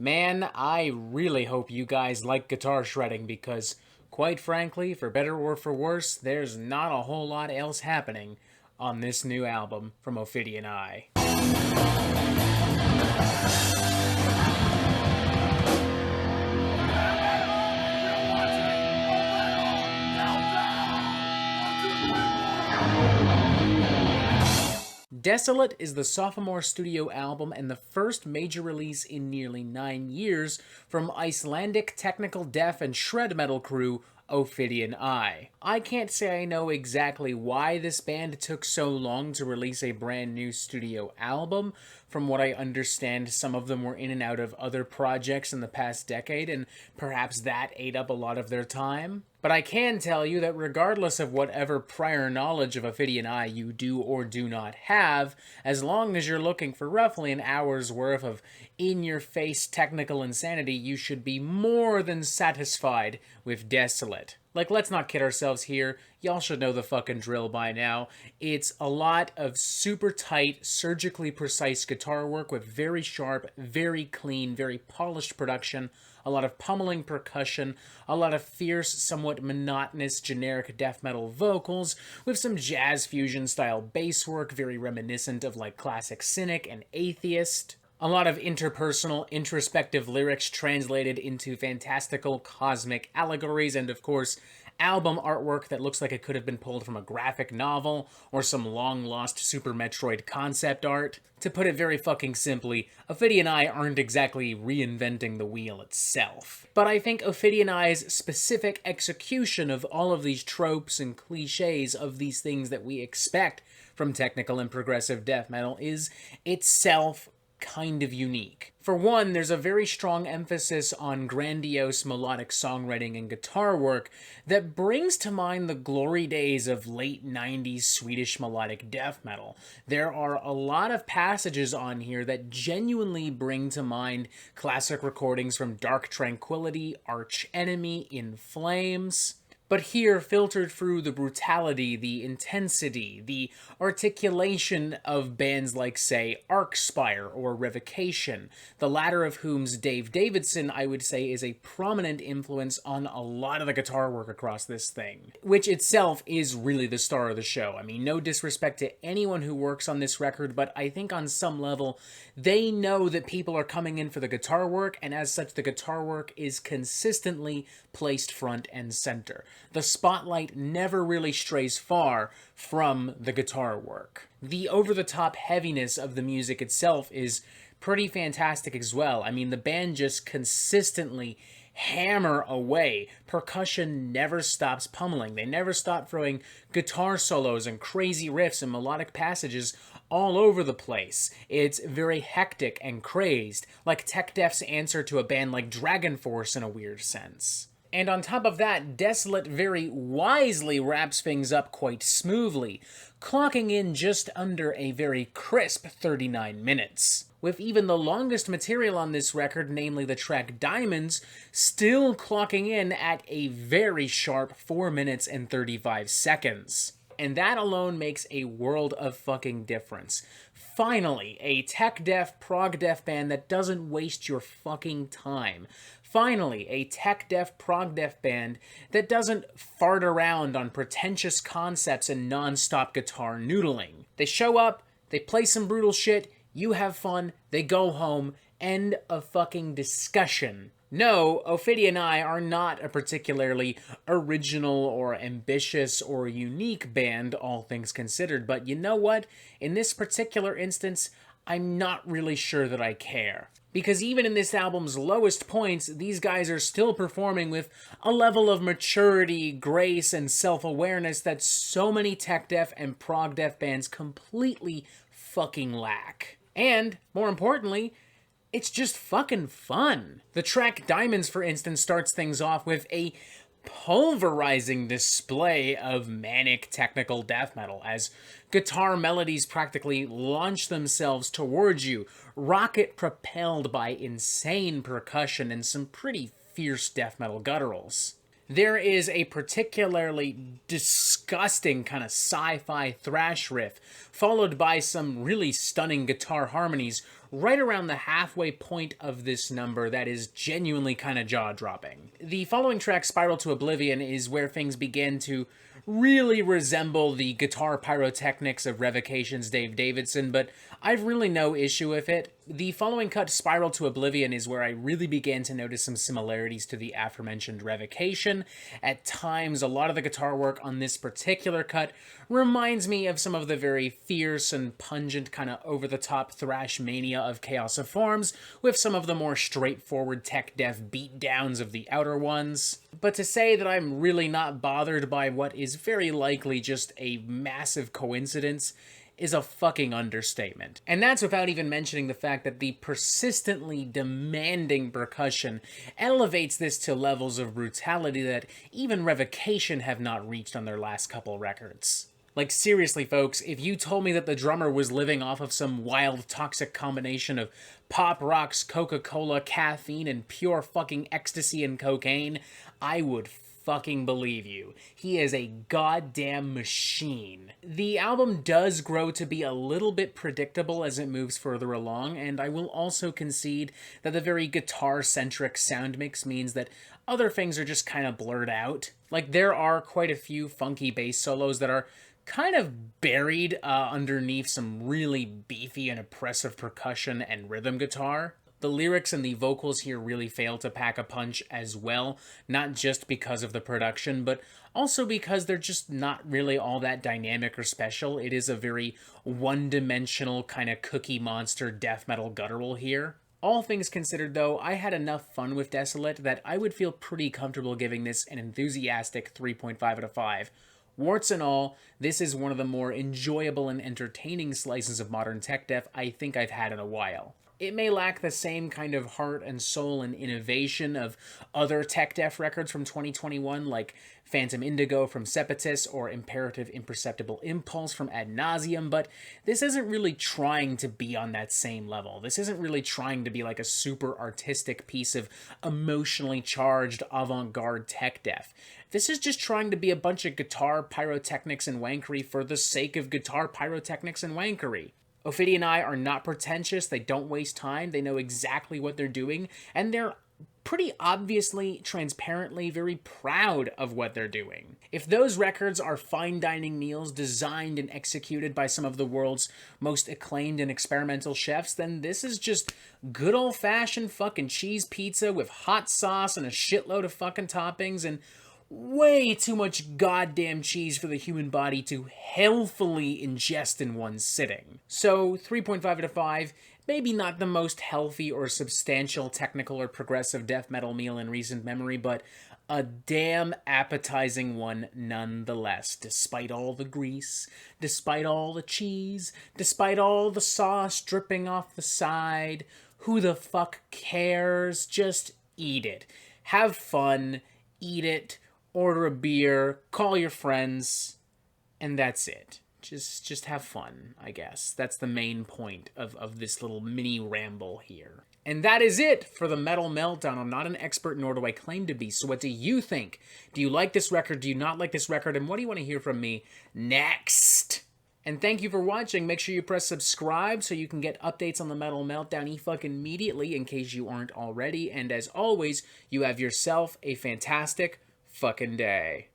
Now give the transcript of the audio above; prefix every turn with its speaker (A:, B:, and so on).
A: Man, I really hope you guys like guitar shredding because, quite frankly, for better or for worse, there's not a whole lot else happening on this new album from Ophidian I. Desolate is the sophomore studio album and the first major release in nearly 9 years from Icelandic technical death and shred metal crew Ophidian I. I can't say I know exactly why this band took so long to release a brand new studio album. From what I understand, some of them were in and out of other projects in the past decade, and perhaps that ate up a lot of their time. But I can tell you that regardless of whatever prior knowledge of Ophidian I you do or do not have, as long as you're looking for roughly an hour's worth of in-your-face technical insanity, you should be more than satisfied with Desolate. Like, let's not kid ourselves here. Y'all should know the fucking drill by now. It's a lot of super tight, surgically precise guitar work with very sharp, very clean, very polished production, a lot of pummeling percussion, a lot of fierce, somewhat monotonous, generic death metal vocals, with some jazz fusion style bass work, very reminiscent of like classic Cynic and Atheist. A lot of interpersonal, introspective lyrics translated into fantastical cosmic allegories, and of course, album artwork that looks like it could have been pulled from a graphic novel or some long-lost Super Metroid concept art. To put it very fucking simply, Ophidian I aren't exactly reinventing the wheel itself. But I think Ophidian I's specific execution of all of these tropes and cliches of these things that we expect from technical and progressive death metal is itself kind of unique. For one, there's a very strong emphasis on grandiose melodic songwriting and guitar work that brings to mind the glory days of late 90s Swedish melodic death metal. There are a lot of passages on here that genuinely bring to mind classic recordings from Dark Tranquillity, Arch Enemy, In Flames. But here, filtered through the brutality, the intensity, the articulation of bands like, say, Archspire or Revocation, the latter of whom's Dave Davidson, I would say, is a prominent influence on a lot of the guitar work across this thing, which itself is really the star of the show. I mean, no disrespect to anyone who works on this record, but I think on some level, they know that people are coming in for the guitar work, and as such, the guitar work is consistently placed front and center. The spotlight never really strays far from the guitar work. The over-the-top heaviness of the music itself is pretty fantastic as well. I mean, the band just consistently hammer away. Percussion never stops pummeling. They never stop throwing guitar solos and crazy riffs and melodic passages all over the place. It's very hectic and crazed, like Tech Def's answer to a band like Dragon Force in a weird sense. And on top of that, Desolate very wisely wraps things up quite smoothly, clocking in just under a very crisp 39 minutes. With even the longest material on this record, namely the track Diamonds, still clocking in at a very sharp 4 minutes and 35 seconds. And that alone makes a world of fucking difference. Finally, a tech death, prog death band that doesn't waste your fucking time. Finally, a tech death, prog death band that doesn't fart around on pretentious concepts and non-stop guitar noodling. They show up, they play some brutal shit, you have fun, they go home, end of fucking discussion. No, Ophidian I are not a particularly original or ambitious or unique band, all things considered, but you know what? In this particular instance, I'm not really sure that I care. Because even in this album's lowest points, these guys are still performing with a level of maturity, grace, and self-awareness that so many tech death and prog death bands completely fucking lack. And, more importantly, it's just fucking fun. The track Diamonds, for instance, starts things off with a pulverizing display of manic technical death metal as guitar melodies practically launch themselves towards you, rocket propelled by insane percussion and some pretty fierce death metal gutturals. There is a particularly disgusting kind of sci-fi thrash riff, followed by some really stunning guitar harmonies right around the halfway point of this number that is genuinely kind of jaw-dropping. The following track, Spiral to Oblivion, is where things begin to really resemble the guitar pyrotechnics of Revocation's Dave Davidson, but I've really no issue with it. The following cut, Spiral to Oblivion, is where I really began to notice some similarities to the aforementioned Revocation. At times, a lot of the guitar work on this particular cut reminds me of some of the very fierce and pungent kind of over-the-top thrash mania of Chaos of Forms, with some of the more straightforward tech-death beatdowns of the outer ones. But to say that I'm really not bothered by what is very likely just a massive coincidence is a fucking understatement. And that's without even mentioning the fact that the persistently demanding percussion elevates this to levels of brutality that even Revocation have not reached on their last couple records. Like, seriously, folks, if you told me that the drummer was living off of some wild, toxic combination of pop rocks, Coca-Cola, caffeine, and pure fucking ecstasy and cocaine, I would fucking believe you. He is a goddamn machine. The album does grow to be a little bit predictable as it moves further along, and I will also concede that the very guitar-centric sound mix means that other things are just kind of blurred out. Like, there are quite a few funky bass solos that are kind of buried underneath some really beefy and oppressive percussion and rhythm guitar. The lyrics and the vocals here really fail to pack a punch as well, not just because of the production, but also because they're just not really all that dynamic or special. It is a very one-dimensional kind of Cookie Monster death metal guttural here. All things considered, though, I had enough fun with Desolate that I would feel pretty comfortable giving this an enthusiastic 3.5 out of 5. Warts and all, this is one of the more enjoyable and entertaining slices of modern tech death I think I've had in a while. It may lack the same kind of heart and soul and innovation of other tech death records from 2021 like Phantom Indigo from Sepetus or Imperative Imperceptible Impulse from Ad Nauseam, but this isn't really trying to be on that same level. This isn't really trying to be like a super artistic piece of emotionally charged avant-garde tech death. This is just trying to be a bunch of guitar pyrotechnics and wankery for the sake of guitar pyrotechnics and wankery. Ophidian I are not pretentious, they don't waste time, they know exactly what they're doing, and they're pretty obviously, transparently, very proud of what they're doing. If those records are fine dining meals designed and executed by some of the world's most acclaimed and experimental chefs, then this is just good old-fashioned fucking cheese pizza with hot sauce and a shitload of fucking toppings and way too much goddamn cheese for the human body to healthily ingest in one sitting. So, 3.5 out of 5, maybe not the most healthy or substantial technical or progressive death metal meal in recent memory, but a damn appetizing one nonetheless, despite all the grease, despite all the cheese, despite all the sauce dripping off the side. Who the fuck cares? Just eat it. Have fun, eat it, order a beer, call your friends, and that's it. Just have fun, I guess. That's the main point of this little mini ramble here. And that is it for the Metal Meltdown. I'm not an expert, nor do I claim to be, so what do you think? Do you like this record? Do you not like this record? And what do you want to hear from me next? And thank you for watching. Make sure you press subscribe so you can get updates on the Metal Meltdown fucking immediately in case you aren't already. And as always, you have yourself a fantastic fucking day.